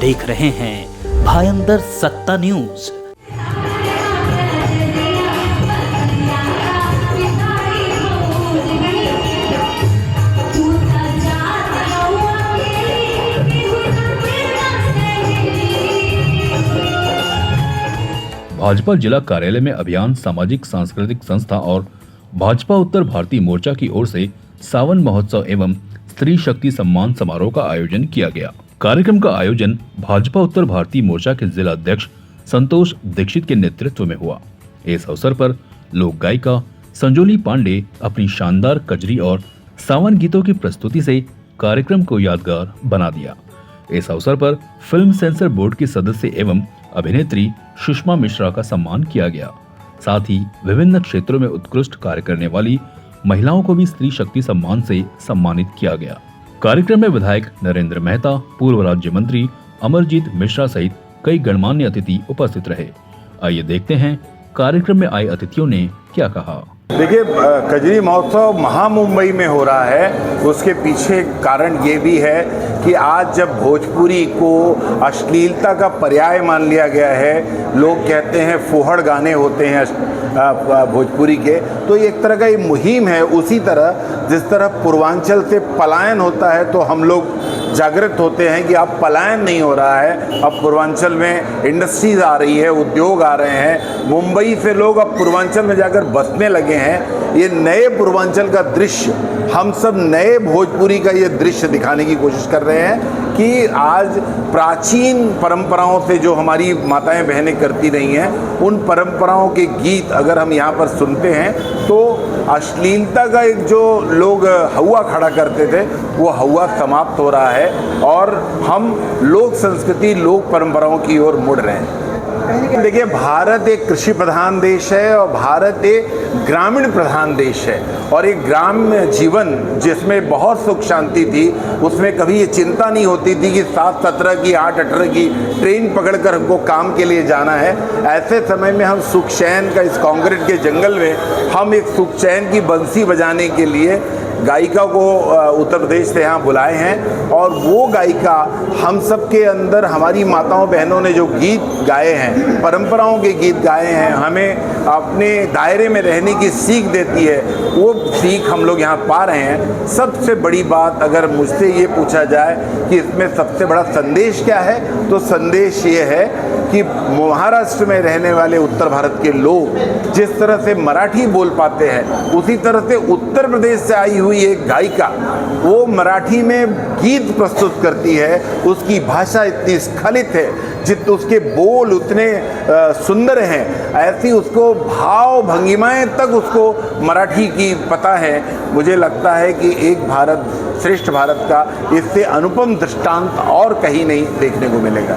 देख रहे हैं भायंदर सत्ता न्यूज। भाजपा जिला कार्यालय में अभियान सामाजिक सांस्कृतिक संस्था और भाजपा उत्तर भारतीय मोर्चा की ओर से सावन महोत्सव एवं स्त्री शक्ति सम्मान समारोह का आयोजन किया गया। कार्यक्रम का आयोजन भाजपा उत्तर भारतीय मोर्चा के जिला अध्यक्ष संतोष दीक्षित के नेतृत्व में हुआ। इस अवसर पर लोक गायिका संजोली पांडे अपनी शानदार कजरी और सावन गीतों की प्रस्तुति से कार्यक्रम को यादगार बना दिया। इस अवसर पर फिल्म सेंसर बोर्ड की सदस्य एवं अभिनेत्री सुषमा मिश्रा का सम्मान किया गया। साथ ही विभिन्न क्षेत्रों में उत्कृष्ट कार्य करने वाली महिलाओं को भी स्त्री शक्ति सम्मान से सम्मानित किया गया। कार्यक्रम में विधायक नरेंद्र मेहता, पूर्व राज्य मंत्री अमरजीत मिश्रा सहित कई गणमान्य अतिथि उपस्थित रहे। आइए देखते हैं कार्यक्रम में आए अतिथियों ने क्या कहा। देखिए, कजरी महोत्सव महामुंबई में हो रहा है। उसके पीछे कारण ये भी है कि आज जब भोजपुरी को अश्लीलता का पर्याय मान लिया गया है, लोग कहते हैं फूहड़ गाने होते हैं भोजपुरी के, तो ये एक तरह का ये मुहिम है। उसी तरह जिस तरह पूर्वांचल से पलायन होता है तो हम लोग जागृत होते हैं कि अब पलायन नहीं हो रहा है, अब पूर्वांचल में इंडस्ट्रीज आ रही है, उद्योग आ रहे हैं, मुंबई से लोग अब पूर्वांचल में जाकर बसने लगे हैं। ये नए पूर्वांचल का दृश्य, हम सब नए भोजपुरी का ये दृश्य दिखाने की कोशिश कर रहे हैं कि आज प्राचीन परंपराओं से जो हमारी माताएं बहनें करती रही हैं, उन परंपराओं के गीत अगर हम यहाँ पर सुनते हैं तो अश्लीलता का एक जो लोग हवा खड़ा करते थे वो हवा समाप्त हो रहा है और हम लोक संस्कृति लोक परंपराओं की ओर मुड़ रहे हैं। देखिए, भारत एक कृषि प्रधान देश है और भारत एक ग्रामीण प्रधान देश है और एक ग्राम्य जीवन जिसमें बहुत सुख शांति थी, उसमें कभी ये चिंता नहीं होती थी कि 7:17 की 8:18 की ट्रेन पकड़कर हमको काम के लिए जाना है। ऐसे समय में हम सुख चैन का इस कांक्रीट के जंगल में हम एक सुख चैन की बंसी बजाने के लिए गायिका को उत्तर प्रदेश से यहाँ बुलाए हैं और वो गायिका हम सब के अंदर हमारी माताओं बहनों ने जो गीत गाए हैं, परंपराओं के गीत गाए हैं, हमें अपने दायरे में रहने की सीख देती है, वो सीख हम लोग यहाँ पा रहे हैं। सबसे बड़ी बात अगर मुझसे ये पूछा जाए कि इसमें सबसे बड़ा संदेश क्या है, तो संदेश ये है कि महाराष्ट्र में रहने वाले उत्तर भारत के लोग जिस तरह से मराठी बोल पाते हैं, उसी तरह से उत्तर प्रदेश से आई हुई एक गायिका वो मराठी में गीत प्रस्तुत करती है। उसकी भाषा इतनी स्खलित है, जितने उसके बोल उतने सुंदर हैं, ऐसी उसको भाव भंगिमाएं तक उसको मराठी की पता है। मुझे लगता है कि एक भारत श्रेष्ठ भारत का इससे अनुपम दृष्टांत और कहीं नहीं देखने को मिलेगा।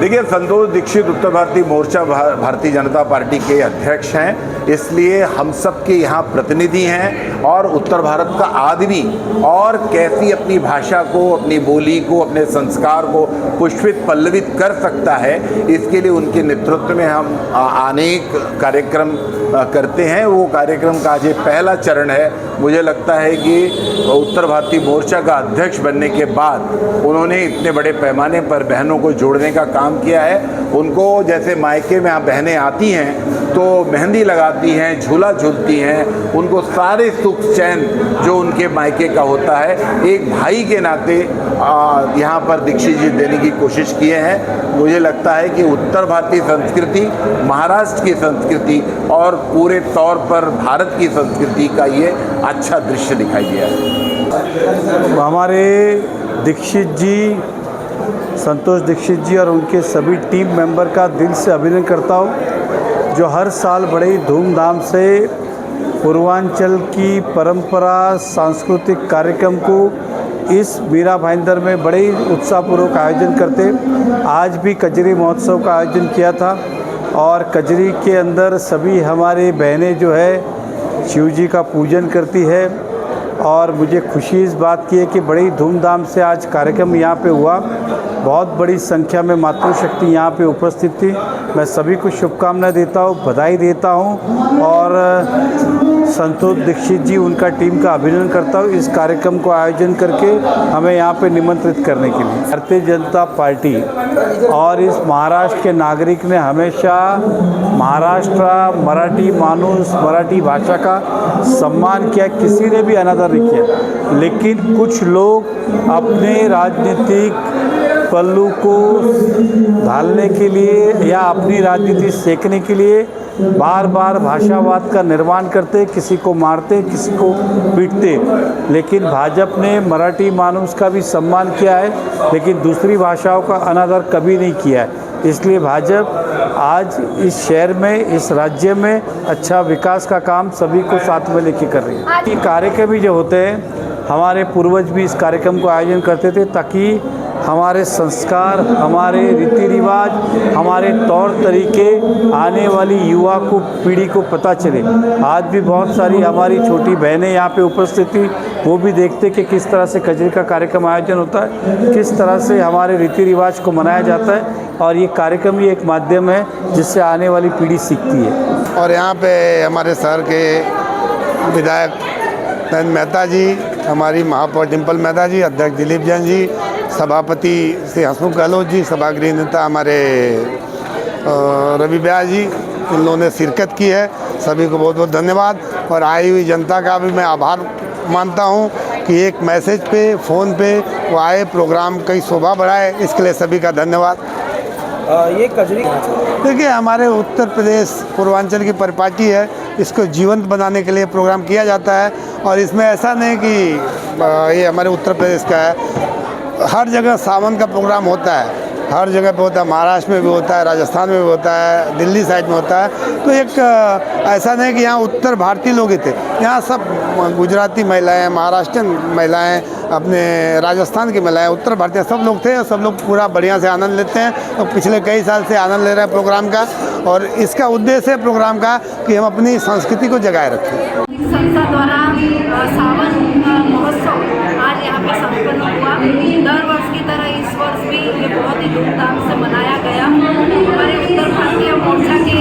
देखिए, संतोष दीक्षित उत्तर भारतीय मोर्चा भारतीय जनता पार्टी के अध्यक्ष हैं, इसलिए हम सब के यहाँ प्रतिनिधि हैं और उत्तर भारत का आदमी और कैसी अपनी भाषा को, अपनी बोली को, अपने संस्कार को पुष्पित पल्लवित कर सकता है, इसके लिए उनके नेतृत्व में हम अनेक कार्यक्रम करते हैं। वो कार्यक्रम का आज ये पहला चरण है। मुझे लगता है कि उत्तर भारतीय मोर्चा का अध्यक्ष बनने के बाद उन्होंने इतने बड़े पैमाने पर बहनों को जोड़ने का काम किया है। उनको जैसे मायके में बहनें आती हैं तो मेहंदी लगाती हैं, झूला झूलती हैं, उनको सारे सुख चैन जो उनके मायके का होता है, एक भाई के नाते यहाँ पर दीक्षित जी देने की कोशिश किए हैं। मुझे लगता है कि उत्तर भारतीय संस्कृति, महाराष्ट्र की संस्कृति और पूरे तौर पर भारत की संस्कृति का ये अच्छा दृश्य दिखाई दिया है। हमारे दीक्षित जी, संतोष दीक्षित जी और उनके सभी टीम मेंबर का दिल से अभिनंदन करता हूँ, जो हर साल बड़े ही धूमधाम से पूर्वांचल की परंपरा सांस्कृतिक कार्यक्रम को इस मीरा भाईंदर में बड़े ही उत्साहपूर्वक आयोजन करते। आज भी कजरी महोत्सव का आयोजन किया था और कजरी के अंदर सभी हमारी बहनें जो है शिव जी का पूजन करती है और मुझे खुशी इस बात की है कि बड़ी धूमधाम से आज कार्यक्रम यहाँ पे हुआ। बहुत बड़ी संख्या में मातृशक्ति यहाँ पे उपस्थित थी। मैं सभी को शुभकामनाएं देता हूँ, बधाई देता हूँ और संतोष दीक्षित जी उनका टीम का अभिनंदन करता हूँ इस कार्यक्रम को आयोजन करके हमें यहाँ पे निमंत्रित करने के लिए। भारतीय जनता पार्टी और इस महाराष्ट्र के नागरिक ने हमेशा महाराष्ट्र, मराठी मानुस, मराठी भाषा का सम्मान किया, किसी ने भी अनादर नहीं किया। लेकिन कुछ लोग अपने राजनीतिक पल्लू को ढालने के लिए या अपनी राजनीति सेकने के लिए बार बार भाषावाद का निर्माण करते, किसी को मारते, किसी को पीटते। लेकिन भाजपा ने मराठी मानुस का भी सम्मान किया है, लेकिन दूसरी भाषाओं का अनादर कभी नहीं किया है। इसलिए भाजपा आज इस शहर में, इस राज्य में अच्छा विकास का काम सभी को साथ में लेके कर रही है। ये कार्यक्रम ही जो होते हैं, हमारे पूर्वज भी इस कार्यक्रम को आयोजन करते थे ताकि हमारे संस्कार, हमारे रीति रिवाज, हमारे तौर तरीके आने वाली युवा को, पीढ़ी को पता चले। आज भी बहुत सारी हमारी छोटी बहनें यहाँ पे उपस्थित थी, वो भी देखते कि किस तरह से कजरी का कार्यक्रम आयोजन होता है, किस तरह से हमारे रीति रिवाज को मनाया जाता है। और ये कार्यक्रम ही एक माध्यम है जिससे आने वाली पीढ़ी सीखती है। और यहाँ पे हमारे शहर के विधायक नरेंद्र मेहता जी, हमारी महापौर डिम्पल मेहता जी, अध्यक्ष दिलीप जैन जी, सभापति श्री हसमुख गहलोत जी, सभागृह नेता हमारे रवि व्यास जी, इन लोगों ने शिरकत की है। सभी को बहुत बहुत धन्यवाद। और आई हुई जनता का भी मैं आभार मानता हूँ कि एक मैसेज पे, फ़ोन पे वो आए, प्रोग्राम कई शोभा बढ़ाए, इसके लिए सभी का धन्यवाद। ये कजरी देखिए, हमारे उत्तर प्रदेश पूर्वांचल की परिपाटी है, इसको जीवंत बनाने के लिए प्रोग्राम किया जाता है। और इसमें ऐसा नहीं कि ये हमारे उत्तर प्रदेश का है, हर जगह सावन का प्रोग्राम होता है, हर जगह पे होता है। महाराष्ट्र में भी होता है, राजस्थान में भी होता है, दिल्ली साइड में होता है। तो एक ऐसा नहीं कि यहाँ उत्तर भारतीय लोग ही थे, यहाँ सब गुजराती महिलाएं, महाराष्ट्रियन महिलाएं, अपने राजस्थान की महिलाएं, उत्तर भारतीय सब लोग थे और सब लोग पूरा बढ़िया से आनंद लेते हैं। और पिछले कई साल से आनंद ले रहे हैं प्रोग्राम का। और इसका उद्देश्य है प्रोग्राम का कि हम अपनी संस्कृति को जगाए रखें। संस्था द्वारा सावन महोत्सव आज यहाँ पे संपन्न हुआ। दर वर्ष की तरह इस वर्ष भी ये बहुत ही धूमधाम से मनाया गया। हमारे उत्तर भारतीय मोर्चा के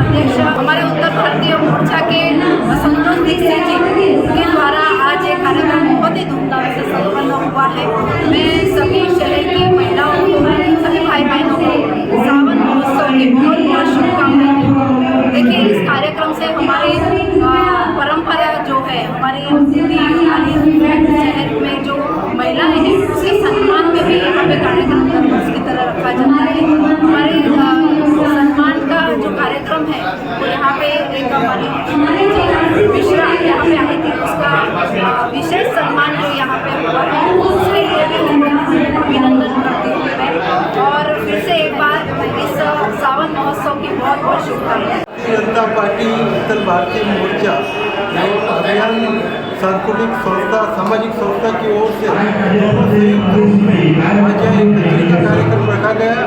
अध्यक्ष, हमारे उत्तर भारतीय मोर्चा के संतोष दीक्षित जी के द्वारा आज ये कार्यक्रम बहुत ही धूमधाम से संपन्न हुआ है। मैं सभी शहर की महिलाओं को, सभी भाई बहनों को सावन महोत्सव की बहुत बहुत शुभकामनाएं। देखिए, इस कार्यक्रम से हमारी परंपरा जो है, हमारी शहर में जो महिलाएं हैं उसके सम्मान में भी यहाँ पे कार्यक्रम की तरह रखा जाता है। हमारे सम्मान का जो कार्यक्रम है वो यहाँ पे एक हमारी मिश्रा यहाँ पे आई थी, उसका विशेष सम्मान जो यहाँ पे हुआ है, उसके लिए भी मैं अभिनंदन करती हूँ मैं। और फिर से एक बार इस सावन महोत्सव की बहुत बहुत शुभकामनाएं। जनता पार्टी उत्तर भारतीय मोर्चा अभियान सांस्कृतिक संस्था, सामाजिक संस्था की ओर से दोनों संयुक्त रूप में आज एक कजरी का कार्यक्रम रखा गया।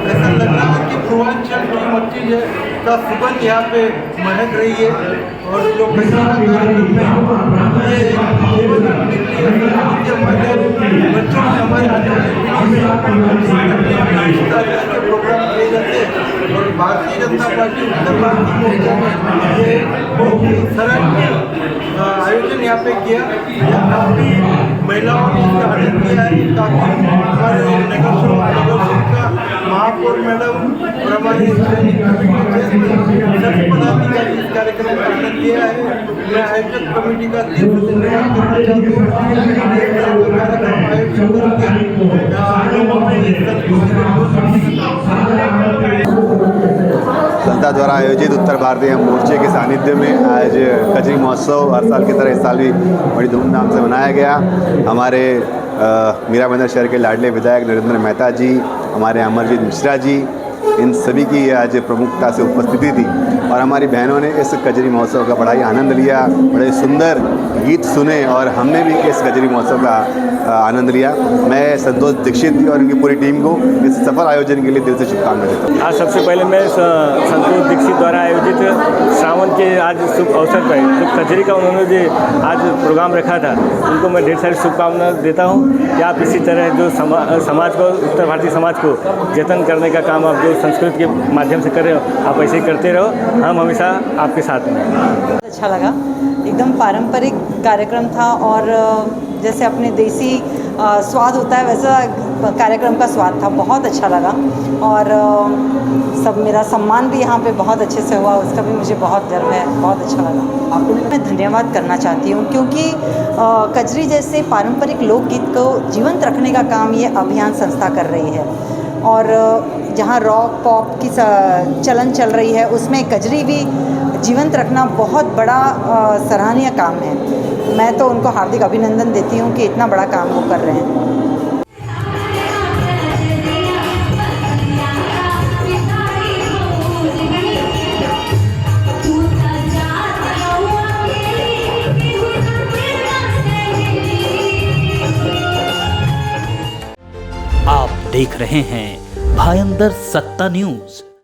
ऐसा लग रहा है कि पूर्वांचल की मट्टी का सुगंध यहाँ पे महक रही है। और जो कजरी का कार्यक्रम है ये जीवन रखने के लिए बच्चों में हमारे प्रोग्राम किए जाते हैं। और भारतीय जनता पार्टी उत्तर भारतीय मोर्चा में ये बहुत ही सरल आयोजन यहाँ पे किया। काफ़ी महिलाओं ने इसका आनंद लिया है। काफ़ी हमारे नगर का महापौर मैडम और हमारे सभी पदाधिकारी इस कार्यक्रम का आनंद लिया है। मैं आयोजक कमेटी का धन्यवाद करना चाहता हूँ। कार्यक्रम आयोजन करके लोगों संस्था द्वारा आयोजित उत्तर भारतीय मोर्चे के सानिध्य में आज कजरी महोत्सव हर साल की तरह इस साल भी बड़ी धूमधाम से मनाया गया। हमारे मीरा बंदर शहर के लाडले विधायक नरेंद्र मेहता जी, हमारे अमरजीत मिश्रा जी, इन सभी की आज प्रमुखता से उपस्थिति थी। और हमारी बहनों ने इस कजरी महोत्सव का बड़ा ही आनंद लिया, बड़े सुंदर गीत सुने और हमने भी इस कजरी महोत्सव का आनंद लिया। मैं संतोष दीक्षित और उनकी पूरी टीम को इस सफल आयोजन के लिए दिल से शुभकामनाएं देता हूँ। आज सबसे पहले मैं संतोष दीक्षित द्वारा आयोजित सावन के आज शुभ अवसर पर जो कजरी का उन्होंने जो आज प्रोग्राम रखा था, उनको मैं ढेर सारी शुभकामनाएं देता हूँ कि आप इसी तरह जो समाज को, उत्तर भारतीय समाज को जतन करने का काम आप जो संस्कृति के माध्यम से कर रहे हो, आप ऐसे ही करते रहो, हम हमेशा आपके साथ में हैं। अच्छा लगा, एकदम पारंपरिक कार्यक्रम था और जैसे अपने देसी स्वाद होता है वैसा कार्यक्रम का स्वाद था, बहुत अच्छा लगा। और सब मेरा सम्मान भी यहाँ पे बहुत अच्छे से हुआ, उसका भी मुझे बहुत गर्व है, बहुत अच्छा लगा। आपको मैं धन्यवाद करना चाहती हूँ क्योंकि कजरी जैसे पारंपरिक लोकगीत को जीवंत रखने का काम ये अभियान संस्था कर रही है। और जहाँ रॉक पॉप की चलन चल रही है उसमें कजरी भी जीवंत रखना बहुत बड़ा सराहनीय काम है। मैं तो उनको हार्दिक अभिनंदन देती हूँ कि इतना बड़ा काम वो कर रहे हैं। आप देख रहे हैं भायंदर सत्ता न्यूज।